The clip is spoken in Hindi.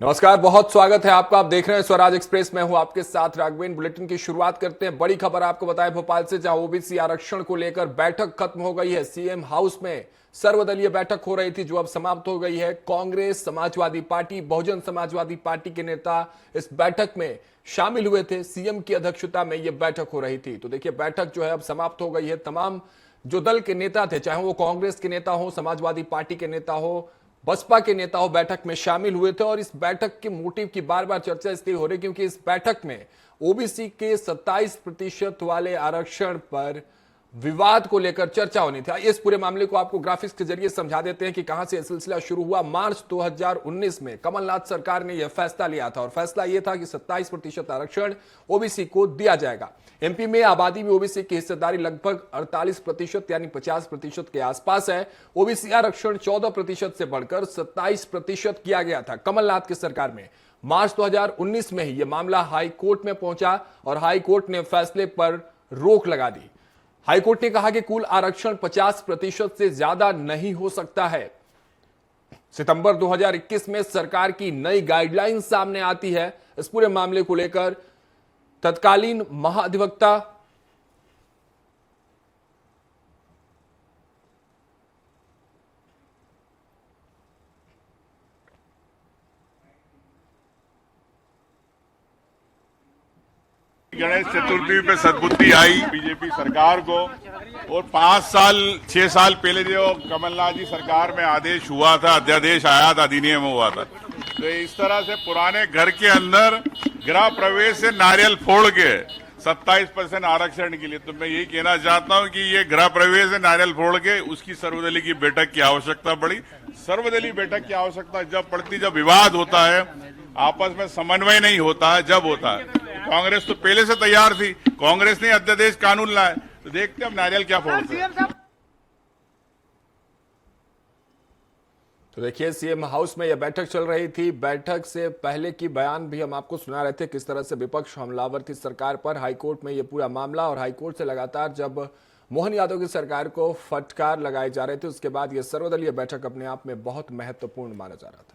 नमस्कार, बहुत स्वागत है आपका। आप देख रहे हैं स्वराज एक्सप्रेस। मैं हूं आपके साथ राघवेंद्र। बुलेटिन की शुरुआत करते हैं। बड़ी खबर आपको बताएं भोपाल से, जहां ओबीसी आरक्षण को लेकर बैठक खत्म हो गई है। सीएम हाउस में सर्वदलीय बैठक हो रही थी जो अब समाप्त हो गई है। कांग्रेस, समाजवादी पार्टी, बहुजन समाजवादी पार्टी के नेता इस बैठक में शामिल हुए थे। सीएम की अध्यक्षता में यह बैठक हो रही थी। तो देखिए, बैठक जो है अब समाप्त हो गई है। तमाम जो दल के नेता थे, चाहे वो कांग्रेस के नेता हो, समाजवादी पार्टी के नेता हो, बसपा के नेताओं बैठक में शामिल हुए थे। और इस बैठक के मोटिव की बार बार चर्चा इसलिए हो रही क्योंकि इस बैठक में ओबीसी के 27% वाले आरक्षण पर विवाद को लेकर चर्चा होनी थी। इस पूरे मामले को आपको ग्राफिक्स के जरिए समझा देते हैं कि कहां से यह सिलसिला शुरू हुआ। मार्च 2019 में कमलनाथ सरकार ने यह फैसला लिया था और फैसला यह था कि 27% आरक्षण ओबीसी को दिया जाएगा। एमपी में आबादी में ओबीसी की हिस्सेदारी लगभग 48% यानी 50% के आसपास है। ओबीसी आरक्षण 14% से बढ़कर 27% किया गया था कमलनाथ की सरकार में। मार्च 2019 में ही यह मामला हाई कोर्ट में पहुंचा और हाई कोर्ट ने फैसले पर रोक लगा दी। हाईकोर्ट ने कहा कि कुल आरक्षण 50% से ज्यादा नहीं हो सकता है। सितंबर 2021 में सरकार की नई गाइडलाइन सामने आती है। इस पूरे मामले को लेकर तत्कालीन महाधिवक्ता गणेश चतुर्थी पे सद्बुद्धि आई बीजेपी सरकार को। और 6 साल पहले जो कमलनाथ जी सरकार में आदेश हुआ था, अध्यादेश आया था, अधिनियम हुआ था, तो इस तरह से पुराने घर के अंदर गृह प्रवेश से नारियल फोड़ के 27% आरक्षण के लिए, तो मैं यही कहना चाहता हूं कि ये गृह प्रवेश से नारियल फोड़ के उसकी सर्वदलीय की बैठक की आवश्यकता पड़ी। सर्वदलीय बैठक की आवश्यकता जब पड़ती, जब विवाद होता है, आपस में समन्वय नहीं होता है, जब होता है। कांग्रेस तो पहले से तैयार थी, कांग्रेस ने अध्यादेश कानून लाए, तो देखते हैं अब नारियल क्या फोड़ते हैं। तो देखिए, सीएम हाउस में यह बैठक चल रही थी। बैठक से पहले की बयान भी हम आपको सुना रहे थे, किस तरह से विपक्ष हमलावर थी सरकार पर। हाईकोर्ट में यह पूरा मामला, और हाईकोर्ट से लगातार जब मोहन यादव की सरकार को फटकार लगाए जा रहे थे, उसके बाद यह सर्वदलीय बैठक अपने आप में बहुत महत्वपूर्ण माना जा रहा था।